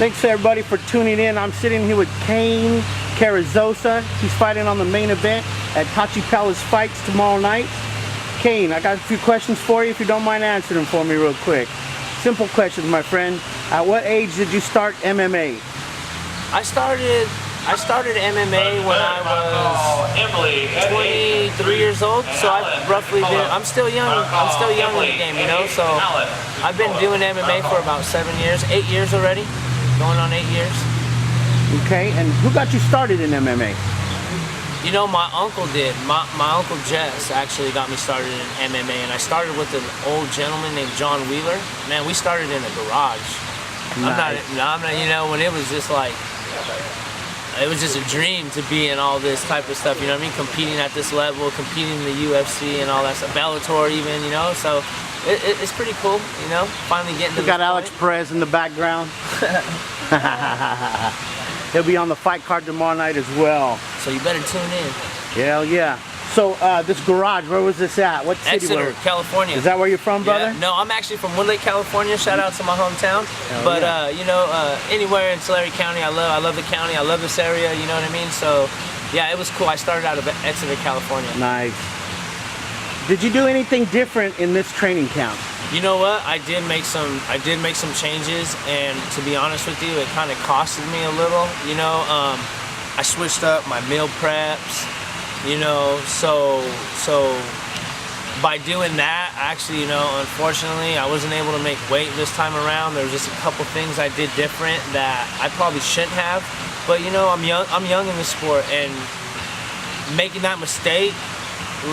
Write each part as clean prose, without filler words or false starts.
Thanks everybody for tuning in. I'm sitting here with Cain Carrizosa. He's fighting on the main event at Tachi Palace Fights tomorrow night. Cain, I got a few questions for you if you don't mind answering them for me real quick. Simple questions, my friend. At what age did you start MMA? I started MMA when I was 23 years old, so I've roughly been, I'm still young in the game, you know, so I've been doing MMA for about 7 years, 8 years already, going on 8 years. Okay, and who got you started in MMA? You know, my uncle did. My uncle Jess actually got me started in MMA, and I started with an old gentleman named John Wheeler. Man, we started in a garage. Nice. I'm not, you know, when it was just like, it was just a dream to be in all this type of stuff, you know what I mean? Competing at this level, competing in the UFC and all that stuff, Bellator even, you know? So it's pretty cool, you know? Finally getting to You got Alex Perez in the background. He'll be on the fight card tomorrow night as well. So you better tune in. Hell yeah. So this garage, where was this at? What city? Exeter, California. Is that where you're from, brother? Yeah. No, I'm actually from Woodlake, California. Shout out to my hometown. But you know, anywhere in Tulare County, I love the county. I love this area. You know what I mean? So yeah, it was cool. I started out of Exeter, California. Nice. Did you do anything different in this training camp? You know what? I did make some changes, and to be honest with you, it kind of costed me a little. You know, I switched up my meal preps. You know, so by doing that, actually, you know, unfortunately, I wasn't able to make weight this time around. There was just a couple things I did different that I probably shouldn't have. But you know, I'm young in the sport, and making that mistake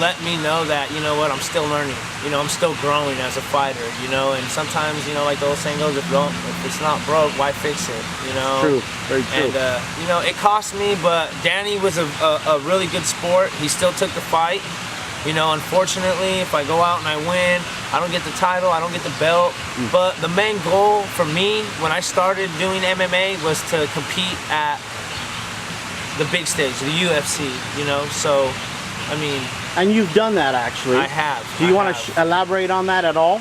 let me know that, you know what, I'm still learning. You know, I'm still growing as a fighter, you know, and sometimes, you know, like the old saying goes, if it's not broke, why fix it, you know? True, very true. And, you know, it cost me, but Danny was a really good sport. He still took the fight. You know, unfortunately, if I go out and I win, I don't get the title, I don't get the belt. But the main goal for me when I started doing MMA was to compete at the big stage, the UFC, you know, so, I mean... And you've done that, actually. I have. Do you want to elaborate on that at all?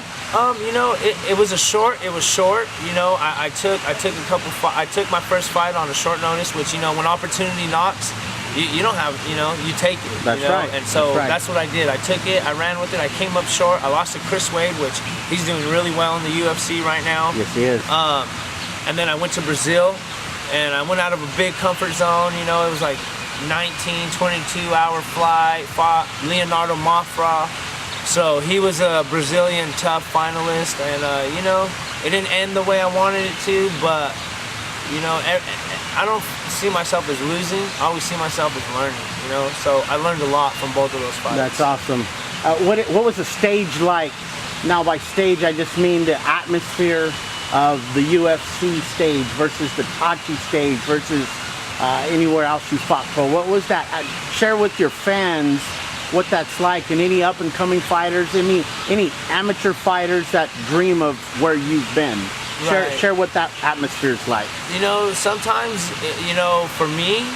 You know, it was short. You know, I took my first fight on a short notice, which, you know, when opportunity knocks, you don't have, you know, you take it. That's you know? right. And so that's what I did. I took it, I ran with it, I came up short. I lost to Chris Wade, which he's doing really well in the UFC right now. Yes, he is. And then I went to Brazil, and I went out of a big comfort zone. You know, it was like 22-hour flight, fought Leonardo Mafra. So he was a Brazilian tough finalist, and you know, it didn't end the way I wanted it to, but you know, I don't see myself as losing. I always see myself as learning, you know, so I learned a lot from both of those fights. That's awesome. What was the stage like? Now by stage, I just mean the atmosphere of the UFC stage versus the Tachi stage versus anywhere else you fought for. What was that? Share with your fans what that's like, and any up and coming fighters, any amateur fighters that dream of where you've been. Right. Share what that atmosphere is like. You know, sometimes, you know, for me,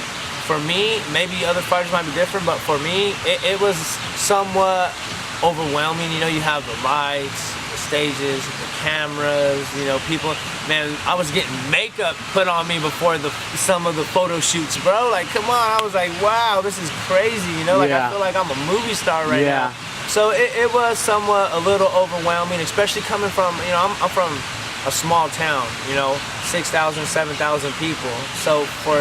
maybe other fighters might be different, but for me, it was somewhat overwhelming. You know, you have the lights, the stages, the cameras, you know, people. Man, I was getting makeup put on me before some of the photo shoots, bro. Like, come on, I was like, wow, this is crazy, you know? Like, I feel like I'm a movie star right now. So it was somewhat a little overwhelming, especially coming from, you know, I'm from a small town, you know, 6,000, 7,000 people. So for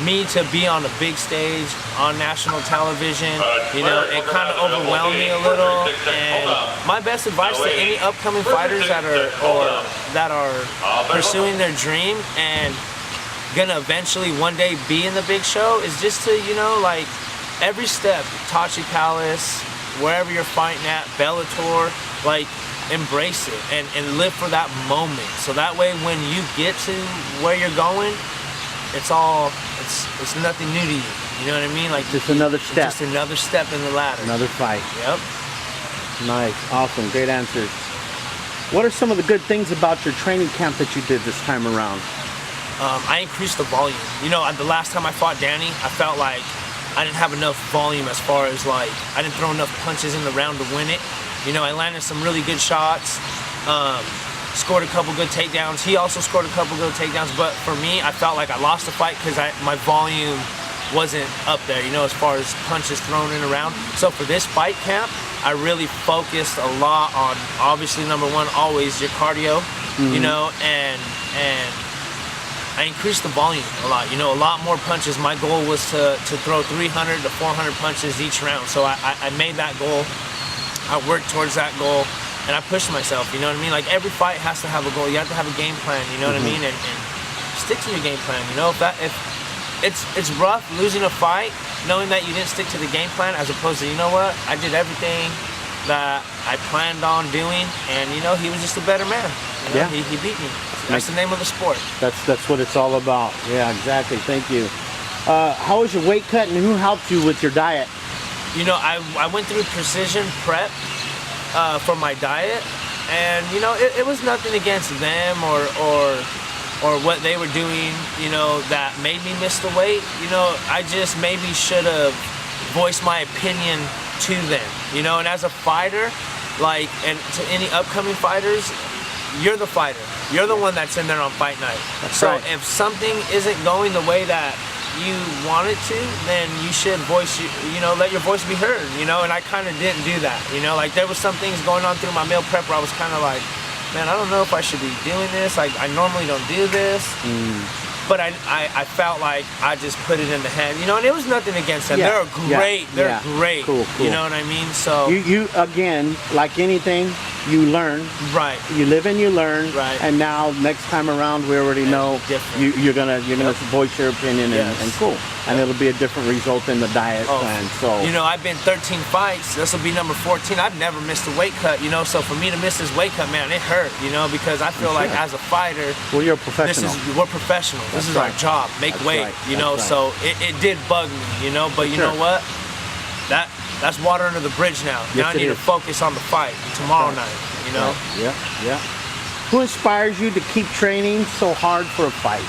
me to be on a big stage on national television, you know, it kind of overwhelmed me a little. And my best advice to any upcoming fighters that are pursuing their dream and gonna eventually one day be in the big show is just to, you know, like every step, Tachi Palace, wherever you're fighting at, Bellator, like embrace it and live for that moment. So that way when you get to where you're going, it's nothing new to you. You know what I mean? Like just another step. Just another step in the ladder. Another fight. Yep. Nice. Awesome. Great answers. What are some of the good things about your training camp that you did this time around? I increased the volume. You know, the last time I fought Danny, I felt like I didn't have enough volume as far as like, I didn't throw enough punches in the round to win it. You know, I landed some really good shots. scored a couple good takedowns. He also scored a couple good takedowns. But for me, I felt like I lost the fight because my volume wasn't up there, you know, as far as punches thrown in around. So for this fight camp, I really focused a lot on, obviously, number one, always your cardio, you know, and I increased the volume a lot, you know, a lot more punches. My goal was to throw 300 to 400 punches each round. So I made that goal. I worked towards that goal, and I pushed myself, you know what I mean? Like, every fight has to have a goal. You have to have a game plan, you know what I mean? And stick to your game plan, you know? If it's rough losing a fight, knowing that you didn't stick to the game plan, as opposed to, you know what, I did everything that I planned on doing, and, you know, he was just a better man. You know? He beat me. That's the name of the sport. That's what it's all about. Yeah, exactly. Thank you. How was your weight cut, and who helped you with your diet? You know, I went through precision prep for my diet, and, you know, it was nothing against them or what they were doing, you know, that made me miss the weight. You know, I just maybe should have voiced my opinion to them, you know. And as a fighter, like, and to any upcoming fighters, you're the fighter. You're the one that's in there on fight night. That's so right. If something isn't going the way that you want it to, then you should voice, you know, let your voice be heard, you know. And I kind of didn't do that, you know. Like, there was some things going on through my meal prep where I was kind of like, man, I don't know if I should be doing this. Like, I normally don't do this. But I felt like I just put it in the hand, you know, and it was nothing against them. Yeah. They're great. They're great. Cool. You know what I mean? So you again, like anything, you learn. Right. You live and you learn. Right. And now next time around, we already know you're gonna voice your opinion and cool. And it'll be a different result in the diet plan. So you know, I've been 13 fights. This will be number 14. I've never missed a weight cut, you know. So for me to miss this weight cut, man, it hurt, you know, because I feel like as a fighter, well, you're a professional. We're professionals. This is our job. Make weight, you know. So it did bug me, you know. But you know what? That's water under the bridge now. Now I need to focus on the fight tomorrow night, you know. Yeah. Who inspires you to keep training so hard for a fight?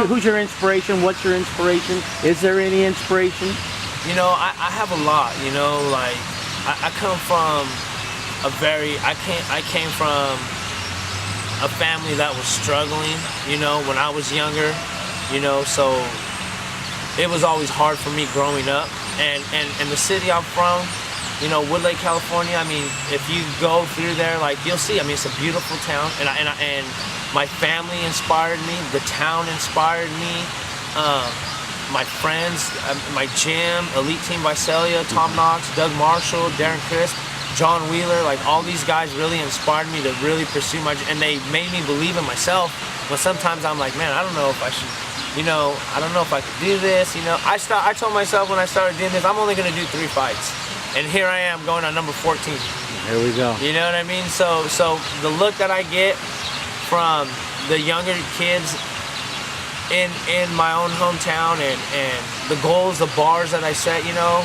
Who's your inspiration? What's your inspiration? Is there any inspiration? You know, I have a lot, you know, like I come from I came from a family that was struggling, you know, when I was younger, you know, so it was always hard for me growing up. And the city I'm from, you know, Woodlake, California, I mean, if you go through there, like, you'll see, I mean, it's a beautiful town, and my family inspired me, the town inspired me, my friends, my gym, Elite Team Visalia, Tom Knox, Doug Marshall, Darren Crisp, John Wheeler, like, all these guys really inspired me to really pursue and they made me believe in myself, when sometimes I'm like, man, I don't know if I should, you know, I don't know if I could do this, you know. I told myself when I started doing this, I'm only gonna do 3 fights. And here I am going on number 14. Here we go. You know what I mean? So the look that I get from the younger kids in my own hometown and the goals, the bars that I set, you know,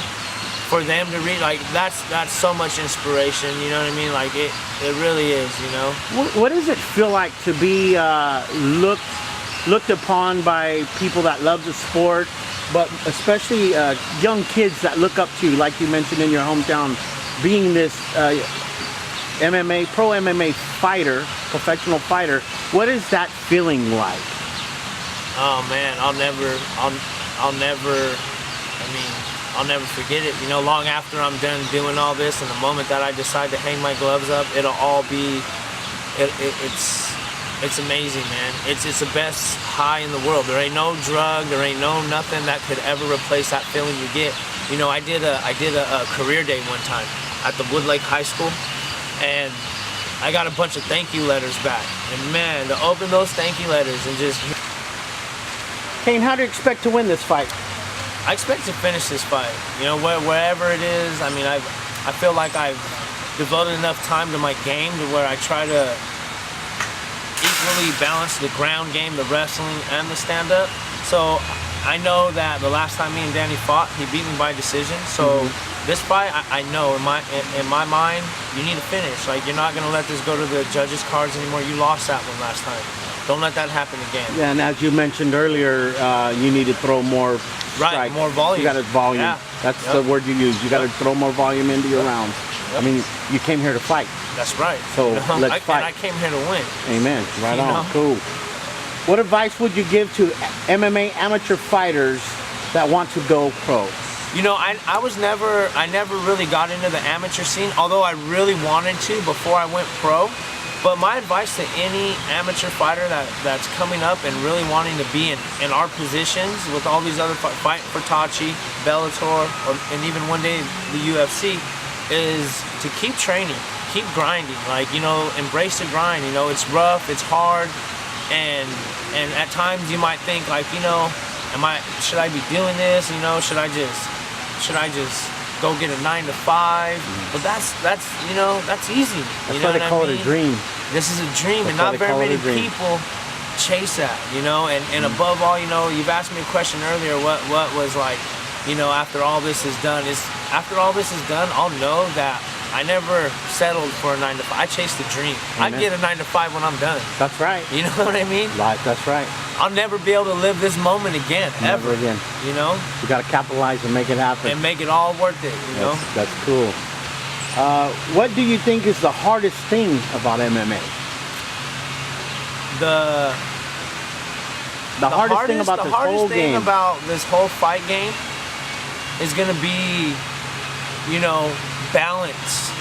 for them to reach, like, that's so much inspiration, you know what I mean? Like, it really is, you know. What does it feel like to be looked upon by people that love the sport, but especially young kids that look up to you, like you mentioned in your hometown, being this pro MMA fighter, professional fighter? What is that feeling like? Oh man, I'll never forget it. You know, long after I'm done doing all this, and the moment that I decide to hang my gloves up, it'll all be, it's amazing, man. It's the best high in the world. There ain't no drug, there ain't no nothing that could ever replace that feeling you get. You know, I did a career day one time at the Woodlake High School, and I got a bunch of thank you letters back. And man, to open those thank you letters and just... Cain, how do you expect to win this fight? I expect to finish this fight. You know, wherever it is. I mean, I feel like I've devoted enough time to my game to where I try to equally balance the ground game, the wrestling, and the stand-up. So I know that the last time me and Danny fought, he beat me by decision. So this fight, I know in my mind, you need to finish. Like, you're not gonna let this go to the judges' cards anymore. You lost that one last time. Don't let that happen again. Yeah, and as you mentioned earlier, you need to throw more strike. More volume. You got to volume. Yeah. That's the word you use. You got to throw more volume into your rounds. I mean, you came here to fight. That's right. So let's fight. And I came here to win. Amen. Right on. know? Cool. What advice would you give to MMA amateur fighters that want to go pro? You know, I never really got into the amateur scene, although I really wanted to before I went pro. But my advice to any amateur fighter that's coming up and really wanting to be in our positions with all these other fighting for Tachi, Bellator, and even one day the UFC, is to keep training, keep grinding. Like, you know, embrace the grind. You know, it's rough, it's hard, and at times you might think like, you know, should I be doing this? You know, should I just go get a 9 to 5? But that's you know, that's easy. That's you know why they call it a dream. This is a dream, and not very many people chase that, you know. And above all, you know, you've asked me a question earlier. What was like, you know, after all this is done? After all this is done, I'll know that I never settled for a 9 to 5. I chased the dream. Amen. I get a 9 to 5 when I'm done. That's right. You know what I mean? Right. That's right. I'll never be able to live this moment again, Never ever again. You know, You got to capitalize and make it happen. and make it all worth it. You know. That's cool. What do you think is the hardest thing about MMA? The hardest thing about this whole game. about this whole fight game is gonna be, you know, balance.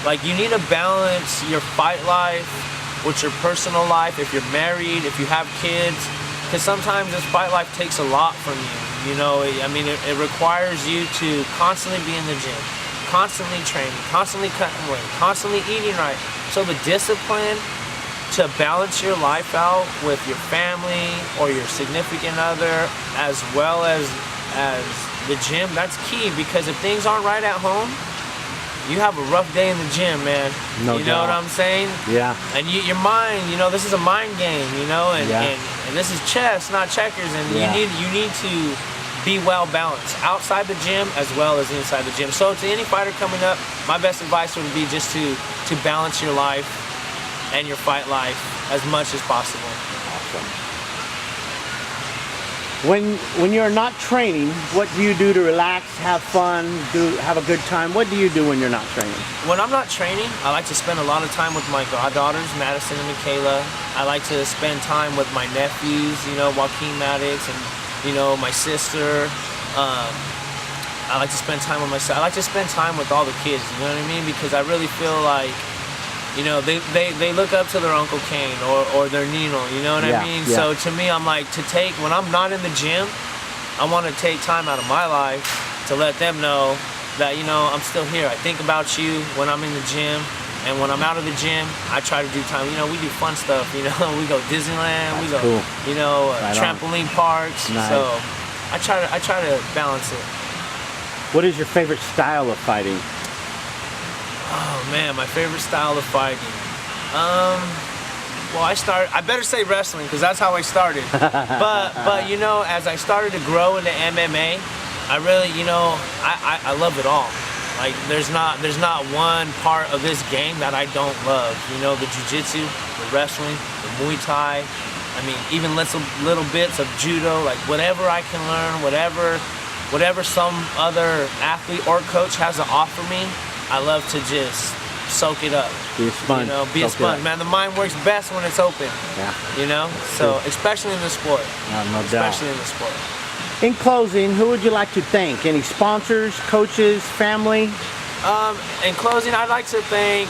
Like, you need to balance your fight life with your personal life. If you're married, if you have kids, because sometimes this fight life takes a lot from you. You know, I mean, it requires you to constantly be in the gym, constantly training, constantly cutting weight, constantly eating right. So the discipline to balance your life out with your family or your significant other, as well as the gym, that's key. Because if things aren't right at home, you have a rough day in the gym, man. No you know doubt. what I'm saying? Yeah. And your mind, you know, this is a mind game, you know, and this is chess, not checkers, and you need to be well balanced outside the gym as well as inside the gym. So to any fighter coming up, my best advice would be just to balance your life and your fight life as much as possible. Awesome. When you're not training, what do you do to relax, have fun, have a good time? What do you do when you're not training? When I'm not training, I like to spend a lot of time with my goddaughters, Madison and Michaela. I like to spend time with my nephews, you know, Joaquin Maddox, and, you know, my sister. I like to spend time with myself. I like to spend time with all the kids, you know what I mean? Because I really feel like, you know, they look up to their Uncle Cain or their Nino, you know what I mean? Yeah. So to me, I'm like, when I'm not in the gym, I want to take time out of my life to let them know that, you know, I'm still here. I think about you when I'm in the gym, and when I'm out of the gym, I try to do time. You know, we do fun stuff, you know, we go Disneyland, we go, cool. you know, Right trampoline parks. Nice. So I try to balance it. What is your favorite style of fighting? Oh man, my favorite style of fighting. Well, I better say wrestling, because that's how I started. but you know, as I started to grow into MMA, I really, you know, I love it all. Like, there's not one part of this game that I don't love. You know, the jiu-jitsu, the wrestling, the Muay Thai. I mean, even little bits of judo. Like, whatever I can learn, whatever some other athlete or coach has to offer me, I love to just soak it up. Be a sponge. You know, be a sponge. Man, the mind works best when it's open. Yeah. You know? So, especially in the sport. No doubt. Especially in the sport. In closing, who would you like to thank? Any sponsors, coaches, family? In closing, I'd like to thank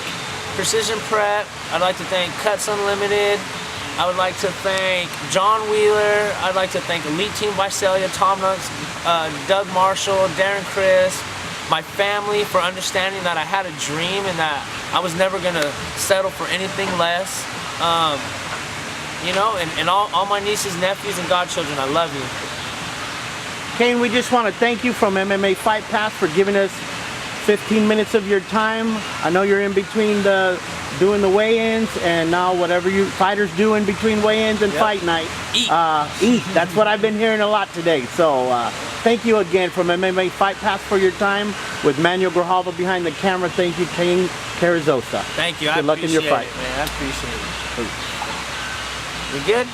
Precision Prep. I'd like to thank Cuts Unlimited. I would like to thank John Wheeler. I'd like to thank Elite Team Visalia, Tom Nux, Doug Marshall, Darren Chris, my family, for understanding that I had a dream and that I was never gonna settle for anything less. You know, and all my nieces, nephews, and godchildren, I love you. Cain, we just want to thank you from MMA Fight Pass for giving us 15 minutes of your time. I know you're in between doing the weigh-ins, and now whatever you fighters do in between weigh-ins and fight night. Eat. Eat. That's what I've been hearing a lot today. So thank you again from MMA Fight Pass for your time. With Manuel Grijalva behind the camera, thank you, Cain Carrizosa. Thank you. Good luck in your fight. Man, I appreciate it. You good?